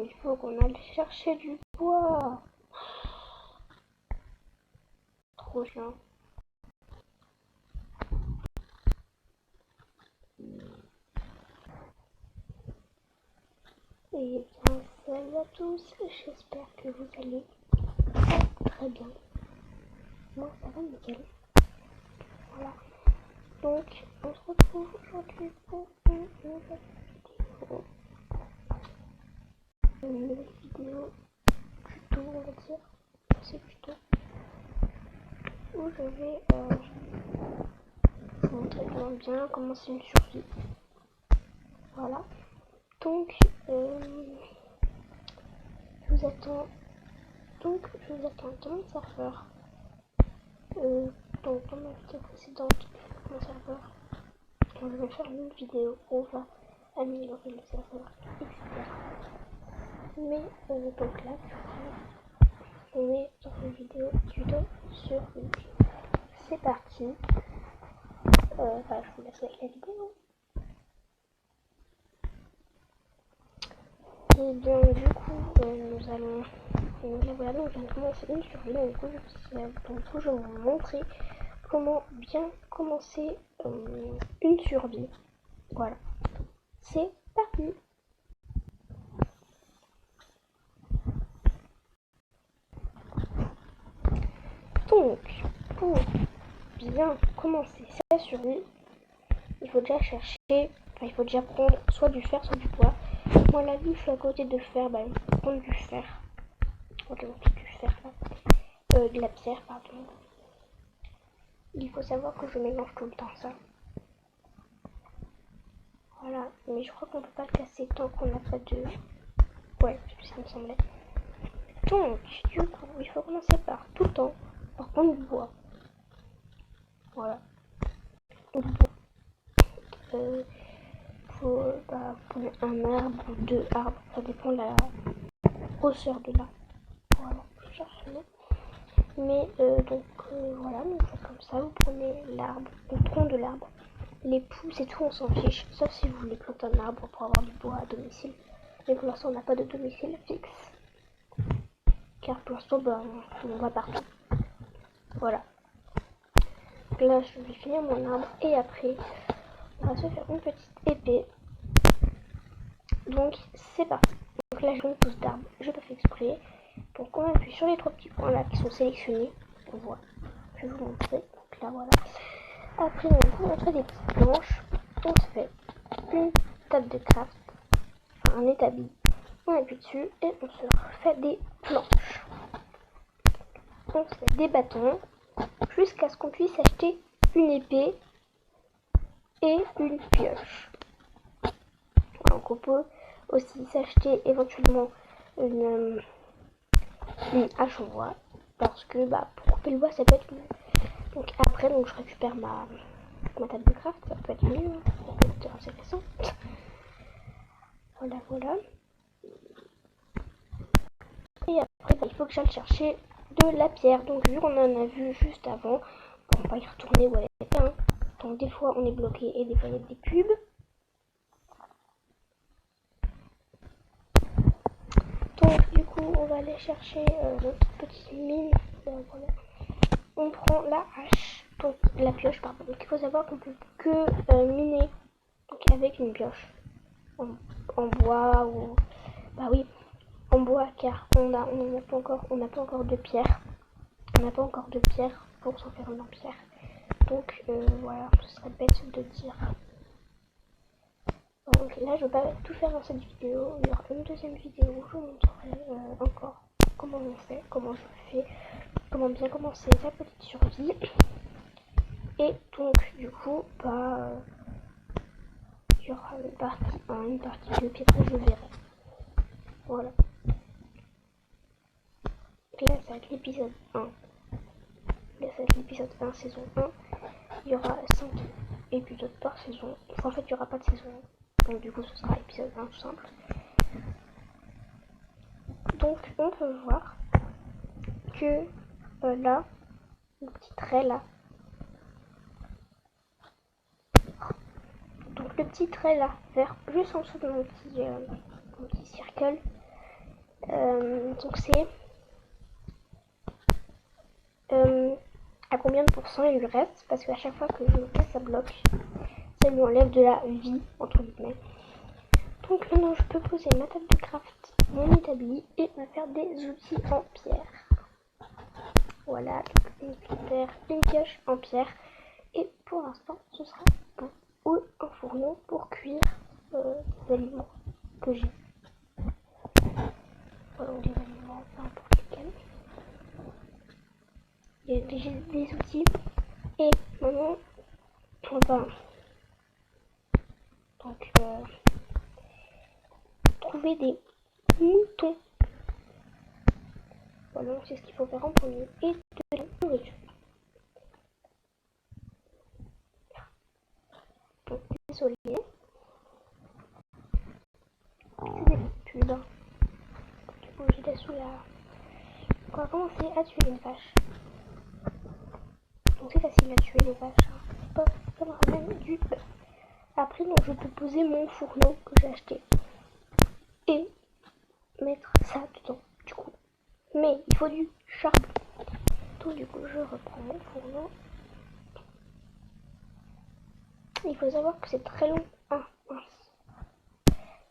il faut qu'on aille chercher du bois. Trop chiant. Et bien, salut à tous, j'espère que vous allez très bien. Moi, ça va nickel. Voilà. Donc, on se retrouve aujourd'hui pour une nouvelle vidéo tuto, on va dire. C'est tuto. Où je vais vous montrer bien comment c'est une survie. Voilà. Donc, je vous attends dans mon serveur. Donc, dans ma vidéo précédente, mon serveur, je vais faire une vidéo où on va améliorer le serveur, etc. Mais, donc là, on est dans une vidéo tuto sur YouTube. C'est parti. Je vous laisse avec la vidéo. Et bien, du coup, nous allons commencer une survie. Donc, je vais vous montrer comment bien commencer une survie. Voilà. C'est parti. Donc, pour bien commencer sa survie, il faut déjà il faut déjà prendre soit du fer, soit du bois. Moi, là, vu que je suis à côté de fer, je vais prendre du fer. Ok, du fer là. De la pierre, pardon. Il faut savoir que je mélange tout le temps ça. Voilà, mais je crois qu'on peut pas le casser tant qu'on n'a pas de... Ouais, c'est ce qui me semblait. Donc, du coup, il faut commencer par tout le temps, par prendre du bois. Voilà. Du bois. Pour un arbre ou deux arbres, ça dépend de la grosseur de l'arbre. Voilà, je cherche le mot. Mais voilà, donc comme ça, vous prenez l'arbre, le tronc de l'arbre, les pousses et tout, on s'en fiche, sauf si vous voulez planter un arbre pour avoir du bois à domicile. Mais pour l'instant, on n'a pas de domicile fixe, car pour l'instant, on va partout. Voilà. Donc là, je vais finir mon arbre et après, on va se faire une petite épée. Donc, c'est parti. Donc là, j'ai une pousse d'arbre, je peux faire exprès. Donc, on appuie sur les trois petits points là qui sont sélectionnés. On voit. Je vais vous montrer. Donc là, voilà. Après, on fait des petites planches. On se fait une table de craft, enfin un établi. On appuie dessus et on se fait des planches. On se fait des bâtons jusqu'à ce qu'on puisse acheter une épée et une pioche. Donc, on peut aussi s'acheter éventuellement une hache en bois parce que pour couper le bois ça peut être mieux. Donc après je récupère ma table de craft, ça peut être mieux, ça peut être intéressant. Voilà. Et après il faut que j'aille chercher de la pierre. Donc vu qu'on en a vu juste avant, on va y retourner où elle était. Hein. Donc des fois on est bloqué et des fois il y a des pubs. Donc du coup on va aller chercher notre petite mine. Voilà. On prend la hache, donc la pioche pardon. Donc il faut savoir qu'on peut que miner donc avec une pioche en bois ou en bois car on n'a pas encore de pierre. On n'a pas encore de pierre pour s'en faire une en pierre. Donc voilà, ce serait bête de dire. Donc là je vais pas tout faire dans cette vidéo. Il y aura une deuxième vidéo où je vous montrerai encore comment on fait, comment je fais, comment bien commencer sa petite survie. Et donc du coup il y aura une partie 1, une partie 2, puis après je verrai. Voilà. Donc là ça va être l'épisode 1. Là ça va être l'épisode 1, saison 1. Il y aura 5 épisodes par saison. Enfin, en fait il n'y aura pas de saison. Donc du coup ce sera épisode 1 tout simple. Donc on peut voir que là, le petit trait là. Donc le petit trait là, vert, juste en dessous de mon petit circle, Donc c'est à combien de pourcents il lui reste, parce qu'à chaque fois que je le casse, ça bloque. Ça lui enlève de la vie, entre guillemets. Donc maintenant je peux poser ma table de craft, mon établi, et me faire des outils en pierre. Voilà, une pierre, une pioche en pierre. Et pour l'instant, ce sera bon. Ou un fourneau pour cuire les aliments que j'ai. Voilà, ou des aliments, peu importe lesquels. J'ai des outils. Et maintenant, on va donc trouver des moutons. Voilà, c'est ce qu'il faut faire en premier. Et de la nourriture. Donc, désolé. C'est des habitudes. Du coup, je laisse sous la... On va commencer à tuer une vache. Donc c'est facile à tuer les vaches. C'est pas, ça me ramène du bœuf. Après, donc, je peux poser mon fourneau que j'ai acheté. Et mettre ça dedans, du coup. Mais il faut du charbon. Donc du coup, je reprends mon fourneau. Il faut savoir que c'est très long. Ah, mince.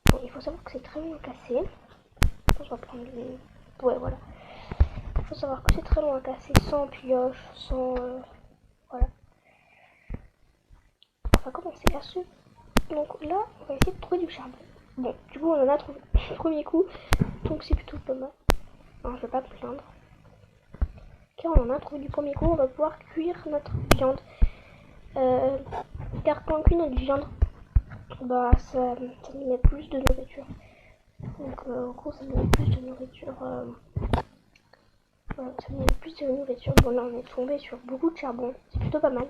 Bon, il faut savoir que c'est très long à casser. Je vais prendre les... Ouais, voilà. Il faut savoir que c'est très long à casser sans pioche, sans... voilà. On va commencer à se... Donc là, on va essayer de trouver du charbon. Bon, du coup, on en a trouvé le premier coup. Donc c'est plutôt pas mal. Non, je vais pas me plaindre. Car on en a trouvé du premier coup, on va pouvoir cuire notre viande. Car quand on cuit notre viande, bah ça nous met plus de nourriture. Donc en gros ça nous met plus de nourriture. Voilà, ça nous met plus de nourriture. Bon là on est tombé sur beaucoup de charbon, c'est plutôt pas mal.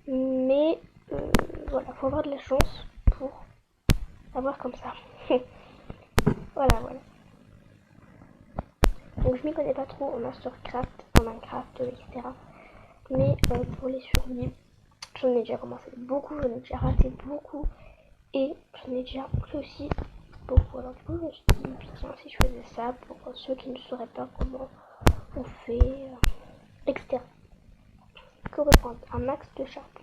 Mais voilà, faut avoir de la chance pour avoir comme ça. Voilà. Donc je m'y connais pas trop en Mastercraft, en Minecraft, etc. Mais pour les survivre, j'en ai déjà commencé beaucoup, j'en ai déjà raté beaucoup. Et j'en ai déjà réussi beaucoup. Alors du coup, je me suis dit, tiens, si je faisais ça pour ceux qui ne sauraient pas comment on fait, etc. Que reprendre un max de charbon.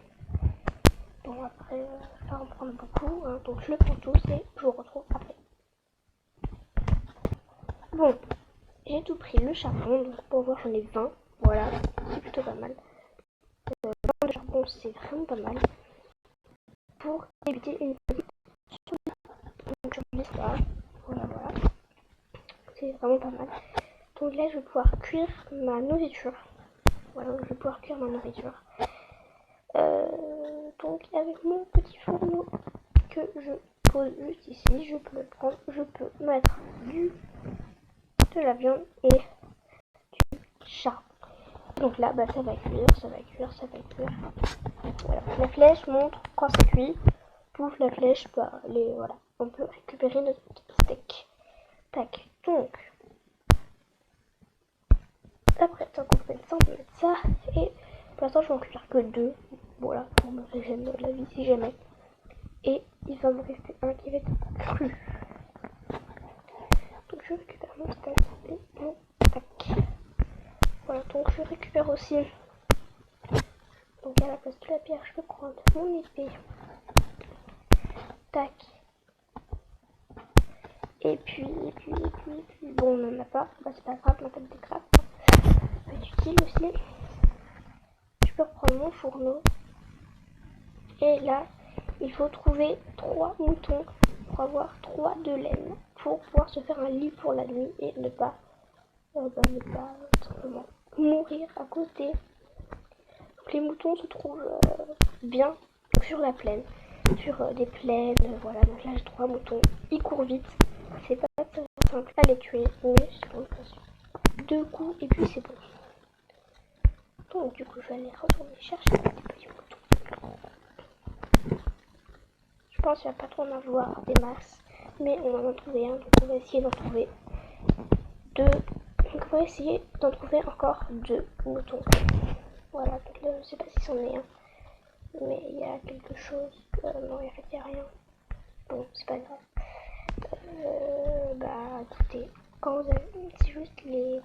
Bon, après, ça va en prendre beaucoup. Hein, donc je le prends tous et je vous retrouve après. Bon, j'ai tout pris le charbon. Donc pour voir, j'en ai 20. Voilà, c'est plutôt pas mal. 20 de charbon, c'est vraiment pas mal. Pour éviter une petite donc je mets ça. Voilà. C'est vraiment pas mal. Donc là, je vais pouvoir cuire ma nourriture. Voilà, je vais pouvoir cuire ma nourriture. Donc avec mon petit fourneau que je pose juste ici, je peux le prendre, je peux mettre de la viande et du charbon. Donc là, bah, ça va cuire. Voilà. La flèche montre quand c'est cuit. Pouf, la flèche, bah, voilà. On peut récupérer notre steak. Tac. Donc, après, tant qu'on fait ça, on peut mettre ça. Et pour l'instant, je vais en cuire que 2. Voilà, pour me régénérer la vie si jamais. Et il va me rester un qui va être cru. Donc je récupère mon steak et mon tac. Voilà, donc je récupère aussi. Donc à la place de la pierre, je peux prendre mon épée. Tac. Et puis, bon, on n'en a pas. Bah c'est pas grave, ma table de craft. Ça peut être utile aussi. Je peux reprendre mon fourneau. Et là, il faut trouver 3 moutons pour avoir 3 de laine. Pour pouvoir se faire un lit pour la nuit et ne pas simplement mourir à côté. Donc les moutons se trouvent bien sur la plaine. Sur des plaines, voilà. Donc là j'ai 3 moutons. Ils courent vite. C'est pas très simple à les tuer, mais c'est bon, 2 coups et puis c'est bon. Donc du coup je vais aller retourner chercher des petits moutons. Je pense qu'il n'y va pas trop en avoir des masses, mais on en a trouvé un, donc on va essayer d'en trouver 2. Donc on va essayer d'en trouver encore 2 moutons. Voilà, donc là je ne sais pas si c'en est un, mais il y a quelque chose. Non, en fait il n'y a rien. Bon, c'est pas grave. écoutez, quand vous avez, c'est juste les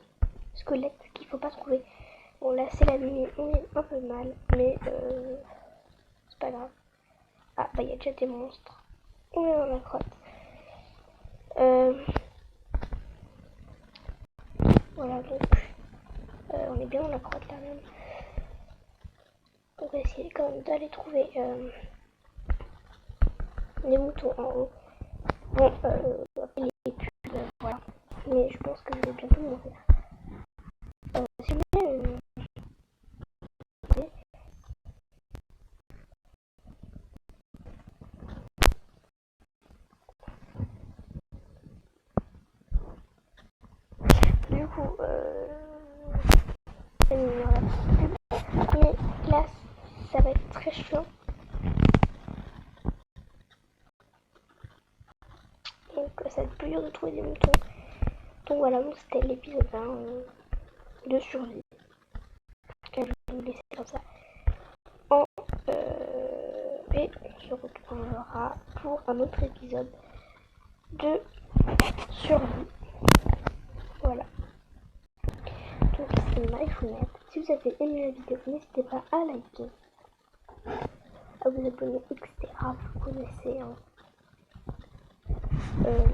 squelettes qu'il faut pas trouver. Bon, là, c'est la nuit, on est un peu mal, mais c'est pas grave. Ah, bah, il y a déjà des monstres. On est dans la grotte. Voilà, donc, on est bien dans la grotte, là, même. On va essayer quand même d'aller trouver les moutons en haut. Bon, les pulls, voilà. Mais je pense que je vais bientôt mourir. Si vous voulez, du coup, mais là, ça va être très chiant. Donc, ça va être plus dur de trouver des moutons. Donc voilà, donc c'était l'épisode 1 de survie. Je vais vous laisser comme ça. Et on se retrouvera pour un autre épisode de survie. Voilà. Donc c'est Marie-Founette. Si vous avez aimé la vidéo, n'hésitez pas à liker, à vous abonner, etc. Vous connaissez. Hein.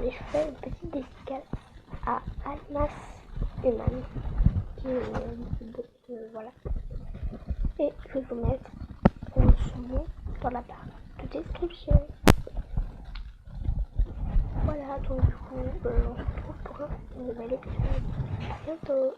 Mais je fais une petite dédicace à Almas Human, qui est voilà. Et je vais vous mettre son nom dans la barre de description. Voilà, donc du coup, on se retrouve pour un nouvel épisode. À bientôt.